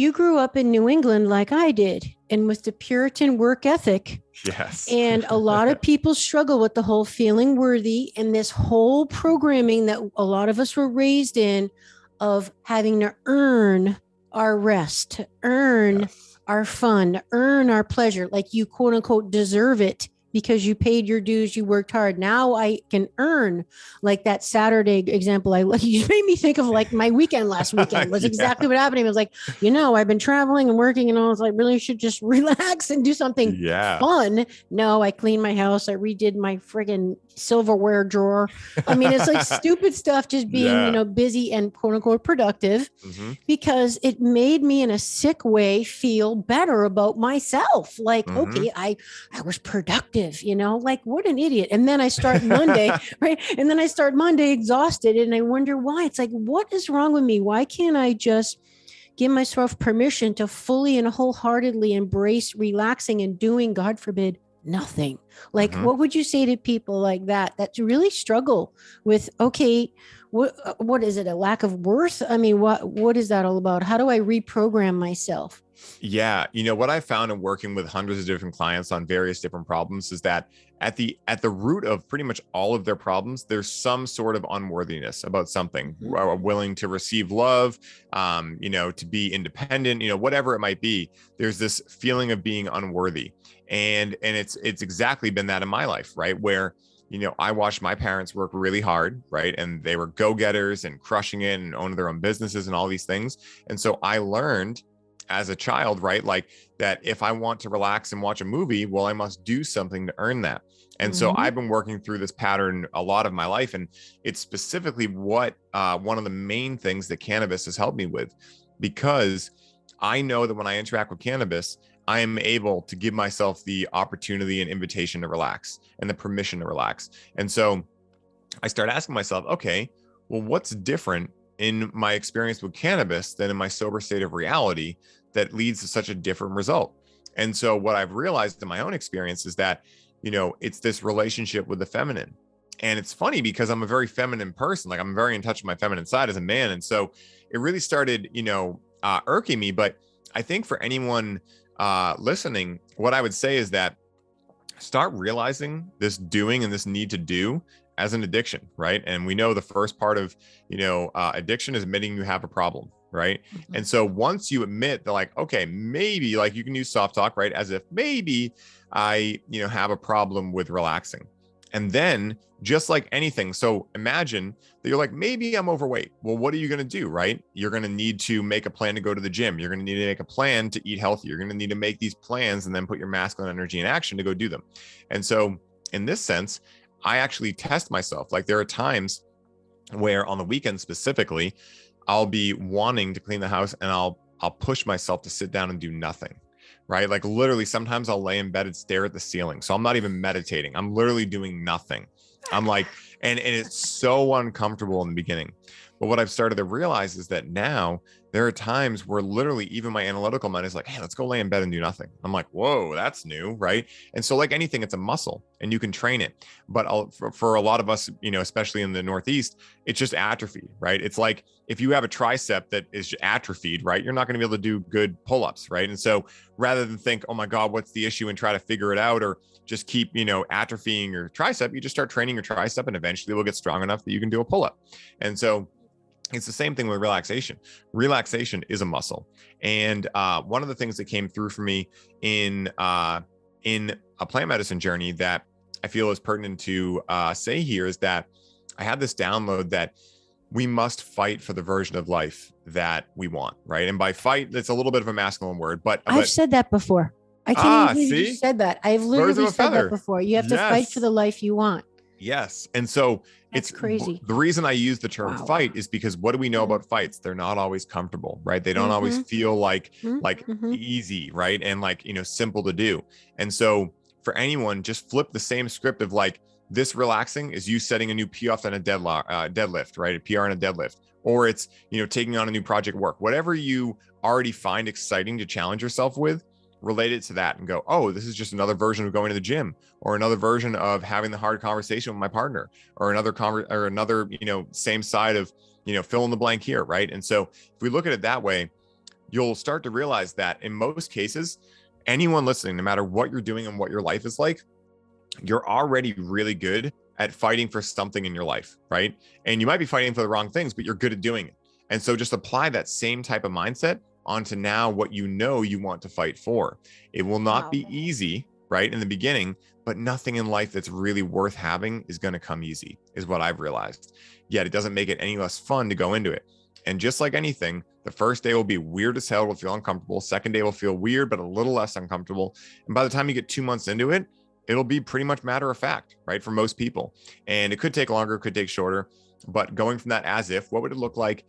you grew up in New England like I did, and with the Puritan work ethic. Yes. And a lot of people struggle with the whole feeling worthy and this whole programming that a lot of us were raised in of having to earn our rest, to earn Yes. our fun, to earn our pleasure. Like you quote unquote deserve it because you paid your dues, you worked hard. Now I can earn, like that Saturday example. You just made me think of like my weekend last weekend was Yeah. exactly what happened. It was like, I've been traveling and working and I was like, really should just relax and do something Yeah. fun. No, I cleaned my house. I redid my friggin' silverware drawer. I mean, it's like stupid stuff, just being, Yeah. busy and quote unquote productive, Hmm. because it made me in a sick way feel better about myself. Like, Hmm. okay, I was productive, like what an idiot. And then I start Monday, right? And then I start Monday exhausted and I wonder why. It's like, what is wrong with me? Why can't I just give myself permission to fully and wholeheartedly embrace relaxing and doing, God forbid, nothing? Like, Hmm. what would you say to people like that really struggle with, okay, what is it? A lack of worth? I mean, what is that all about? How do I reprogram myself? Yeah, what I found in working with hundreds of different clients on various different problems is that at the root of pretty much all of their problems, there's some sort of unworthiness about something. Willing to receive love, to be independent, whatever it might be. There's this feeling of being unworthy, and it's exactly been that in my life, right? Where I watched my parents work really hard, right? And they were go-getters and crushing it and owning their own businesses and all these things. And so I learned as a child, right? Like that if I want to relax and watch a movie, well, I must do something to earn that. And so I've been working through this pattern a lot of my life. And it's specifically what one of the main things that cannabis has helped me with, because I know that when I interact with cannabis, I am able to give myself the opportunity and invitation to relax and the permission to relax. And so I start asking myself, okay, well, what's different in my experience with cannabis than in my sober state of reality that leads to such a different result? And so what I've realized in my own experience is that, it's this relationship with the feminine. And it's funny because I'm a very feminine person. Like I'm very in touch with my feminine side as a man. And so it really started, irking me. But I think for anyone listening, what I would say is that start realizing this doing and this need to do as an addiction, right? And we know the first part of, addiction is admitting you have a problem, right? And so once you admit that, like, okay, maybe, like, you can use soft talk, right? As if maybe I, have a problem with relaxing. And then just like anything, so imagine that you're like, maybe I'm overweight. Well, what are you going to do, right? You're going to need to make a plan to go to the gym. You're going to need to make a plan to eat healthy. You're going to need to make these plans and then put your masculine energy in action to go do them. And so in this sense, I actually test myself. Like there are times where on the weekend specifically, I'll be wanting to clean the house and I'll push myself to sit down and do nothing, right? Like literally sometimes I'll lay in bed and stare at the ceiling. So I'm not even meditating. I'm literally doing nothing. I'm like, and it's so uncomfortable in the beginning. But what I've started to realize is that now there are times where literally even my analytical mind is like, hey, let's go lay in bed and do nothing. I'm like, whoa, that's new, right? And so like anything, it's a muscle and you can train it. But for a lot of us, especially in the Northeast, it's just atrophied, right? It's like if you have a tricep that is atrophied, right, you're not going to be able to do good pull-ups, right? And so rather than think, oh my God, what's the issue, and try to figure it out, or just keep, atrophying your tricep, you just start training your tricep and eventually we'll get strong enough that you can do a pull-up. And so it's the same thing with relaxation. Relaxation is a muscle. And one of the things that came through for me in a plant medicine journey that I feel is pertinent to say here is that I had this download that we must fight for the version of life that we want, right? And by fight, it's a little bit of a masculine word, but I've said that before. I can't even believe you just said that. I've literally said that before. You have to fight for the life you want. Yes. And so it's crazy. The reason I use the term fight is because what do we know about fights? They're not always comfortable, right? They don't always feel like easy, right? And like, simple to do. And so for anyone, just flip the same script of like, this relaxing is you setting a new P off on a deadlift, right? A PR on a deadlift, or it's, taking on a new project work, whatever you already find exciting to challenge yourself with, relate it to that and go, oh, this is just another version of going to the gym, or another version of having the hard conversation with my partner, or another same side of, fill in the blank here. Right. And so if we look at it that way, you'll start to realize that in most cases, anyone listening, no matter what you're doing and what your life is like, you're already really good at fighting for something in your life, right? And you might be fighting for the wrong things, but you're good at doing it. And so just apply that same type of mindset onto now what you know you want to fight for. It will not be easy, right, in the beginning, but nothing in life that's really worth having is going to come easy, is what I've realized. Yet it doesn't make it any less fun to go into it. And just like anything, the first day will be weird as hell, will feel uncomfortable. Second day will feel weird, but a little less uncomfortable. And by the time you get 2 months into it, it'll be pretty much matter of fact, right? For most people. And it could take longer, it could take shorter, but going from that as if, what would it look like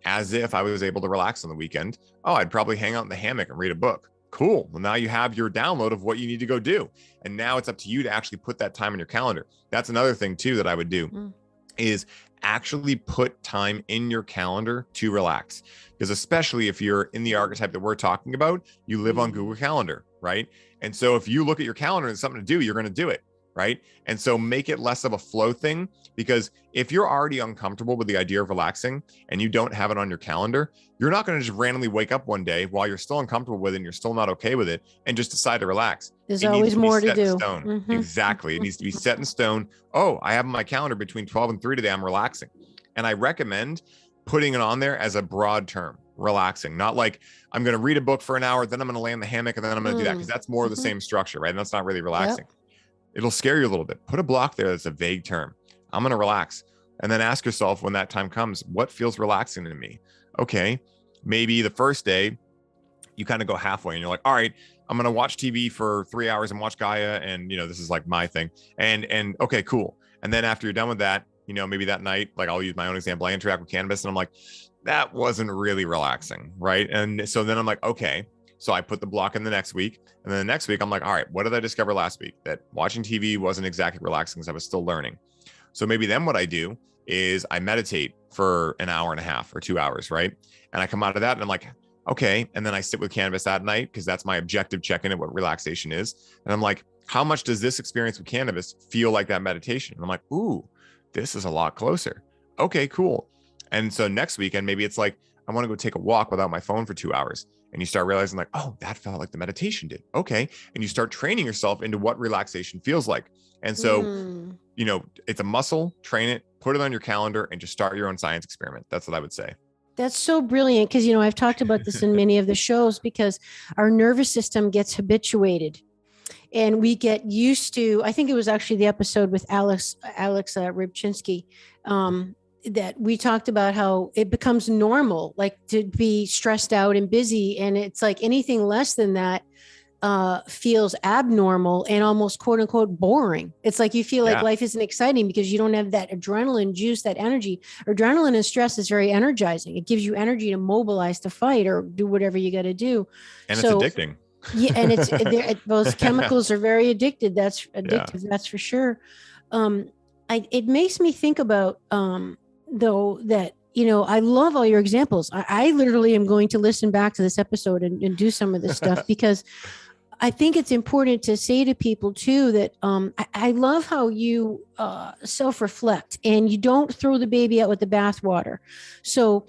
as if I was able to relax on the weekend? Oh, I'd probably hang out in the hammock and read a book. Cool. Well, now you have your download of what you need to go do. And now it's up to you to actually put that time in your calendar. That's another thing too that I would do is actually put time in your calendar to relax. Because especially if you're in the archetype that we're talking about, you live on Google Calendar, right? And so if you look at your calendar and something to do, you're going to do it, right? And so make it less of a flow thing, because if you're already uncomfortable with the idea of relaxing and you don't have it on your calendar, you're not going to just randomly wake up one day while you're still uncomfortable with it and you're still not okay with it and just decide to relax. There's always more to do. Exactly. It needs to be set in stone. Oh, I have on my calendar between 12 and 3 today, I'm relaxing. And I recommend putting it on there as a broad term, relaxing, not like I'm going to read a book for an hour, then I'm going to lay in the hammock and then I'm going to do that, because that's more of the same structure, right? And that's not really relaxing. It'll scare you a little bit. Put a block there that's a vague term. I'm going to relax. And then ask yourself when that time comes, what feels relaxing to me? Okay, maybe the first day you kind of go halfway and you're like, all right, I'm going to watch TV for 3 hours and watch Gaia. And, this is like my thing. And okay, cool. And then after you're done with that, maybe that night, like I'll use my own example, I interact with Cannabis and I'm like, that wasn't really relaxing, right? And so then I'm like, okay. So I put the block in the next week. And then the next week, I'm like, all right, what did I discover last week? That watching TV wasn't exactly relaxing because I was still learning. So maybe then what I do is I meditate for an hour and a half or 2 hours, right? And I come out of that and I'm like, okay. And then I sit with Cannabis that night because that's my objective check-in at what relaxation is. And I'm like, how much does this experience with Cannabis feel like that meditation? And I'm like, ooh, this is a lot closer. Okay, cool. And so next weekend, maybe it's like, I want to go take a walk without my phone for 2 hours. And you start realizing like, oh, that felt like the meditation did. Okay. And you start training yourself into what relaxation feels like. And so, it's a muscle, train it, put it on your calendar and just start your own science experiment. That's what I would say. That's so brilliant. Because, I've talked about this in many of the shows, because our nervous system gets habituated and we get used to, I think it was actually the episode with Alex Rybczynski, that we talked about how it becomes normal, like to be stressed out and busy. And it's like anything less than that feels abnormal and almost quote unquote boring. It's like you feel like life isn't exciting because you don't have that adrenaline juice, that energy. Adrenaline and stress is very energizing. It gives you energy to mobilize, to fight or do whatever you got to do. And it's addicting. Yeah. And those chemicals are very addicted. That's addictive. Yeah. That's for sure. It makes me think about, though, that, I love all your examples. I literally am going to listen back to this episode and do some of this stuff because I think it's important to say to people too, that I love how you self-reflect and you don't throw the baby out with the bathwater. So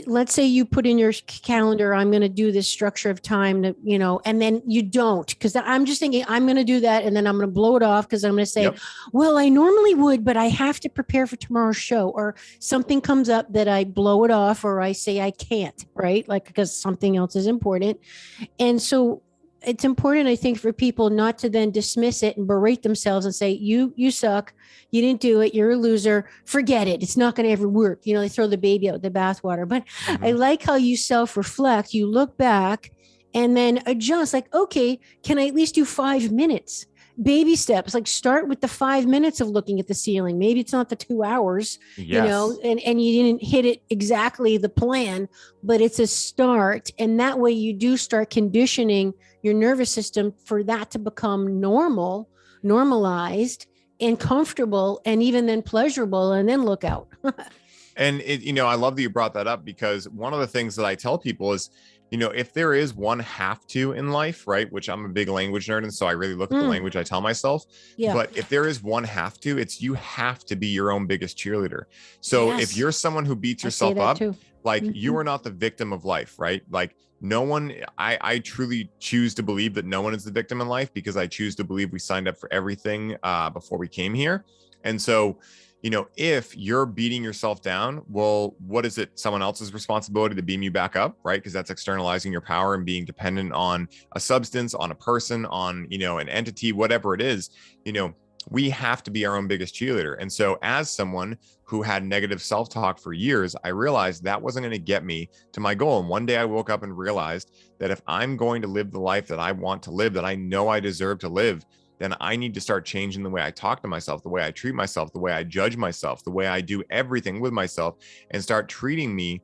let's say you put in your calendar, I'm going to do this structure of time to, and then you don't, because I'm just thinking I'm going to do that. And then I'm going to blow it off because I'm going to say, well, I normally would, but I have to prepare for tomorrow's show, or something comes up that I blow it off, or I say I can't, right? Like, because something else is important. And so it's important, I think, for people not to then dismiss it and berate themselves and say, you suck. You didn't do it. You're a loser. Forget it. It's not going to ever work. They throw the baby out with the bathwater. But I like how you self-reflect. You look back and then adjust. Like, okay, can I at least do 5 minutes? Baby steps, like start with the 5 minutes of looking at the ceiling. Maybe it's not the 2 hours, and you didn't hit it exactly the plan, but it's a start. And that way you do start conditioning your nervous system for that to become normalized and comfortable, and even then pleasurable, and then look out. And I love that you brought that up, because one of the things that I tell people is, if there is one have to in life, right, which I'm a big language nerd, and so I really look at the language I tell myself. Yeah. But if there is one have to, it's you have to be your own biggest cheerleader. So if you're someone who beats yourself up, Like you are not the victim of life, right? Like no one, I truly choose to believe that no one is the victim in life, because I choose to believe we signed up for everything before we came here. And so, if you're beating yourself down, well, what is it? Someone else's responsibility to beam you back up, right? Because that's externalizing your power and being dependent on a substance, on a person, on, an entity, whatever it is, we have to be our own biggest cheerleader. And so as someone who had negative self-talk for years, I realized that wasn't going to get me to my goal. And one day I woke up and realized that if I'm going to live the life that I want to live, that I know I deserve to live, then I need to start changing the way I talk to myself, the way I treat myself, the way I judge myself, the way I do everything with myself, and start treating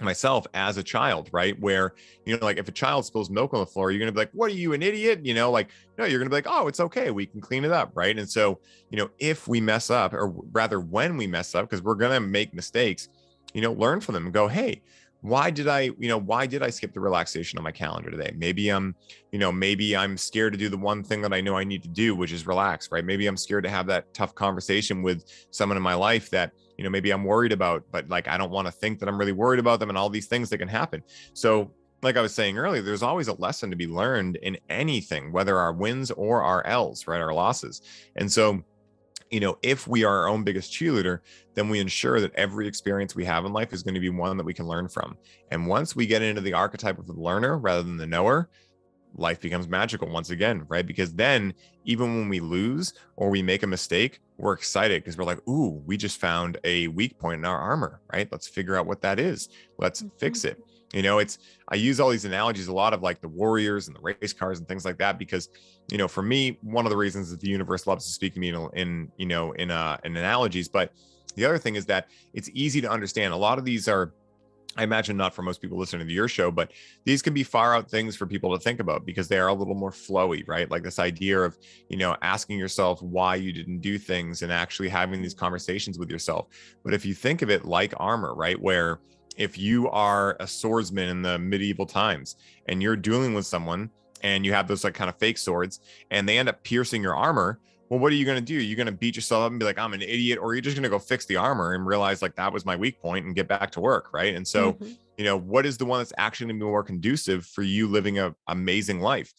myself as a child, right? Where, like if a child spills milk on the floor, you're going to be like, what are you, an idiot? No, you're going to be like, oh, it's okay. We can clean it up. Right. And so, if we mess up, or rather when we mess up, because we're going to make mistakes, learn from them and go, hey, why did I skip the relaxation on my calendar today? Maybe I'm scared to do the one thing that I know I need to do, which is relax, right? Maybe I'm scared to have that tough conversation with someone in my life that, maybe I'm worried about, but like, I don't want to think that I'm really worried about them, and all these things that can happen. So like I was saying earlier, there's always a lesson to be learned in anything, whether our wins or our L's, right? Our losses. And so, if we are our own biggest cheerleader, then we ensure that every experience we have in life is going to be one that we can learn from. And once we get into the archetype of the learner rather than the knower, life becomes magical once again, right? Because then even when we lose or we make a mistake, we're excited because we're like, ooh, we just found a weak point in our armor, right? Let's figure out what that is. Let's fix it. I use all these analogies a lot of like the warriors and the race cars and things like that, because, for me, one of the reasons that the universe loves to speak to me in analogies. But the other thing is that it's easy to understand. A lot of these are, I imagine, not for most people listening to your show, but these can be far out things for people to think about because they are a little more flowy, right? Like this idea of, asking yourself why you didn't do things and actually having these conversations with yourself. But if you think of it like armor, right? Where if you are a swordsman in the medieval times and you're dealing with someone and you have those like kind of fake swords and they end up piercing your armor, well, what are you going to do? You're going to beat yourself up and be like, I'm an idiot, or you're just going to go fix the armor and realize like that was my weak point and get back to work. Right. And so, what is the one that's actually going to be more conducive for you living an amazing life?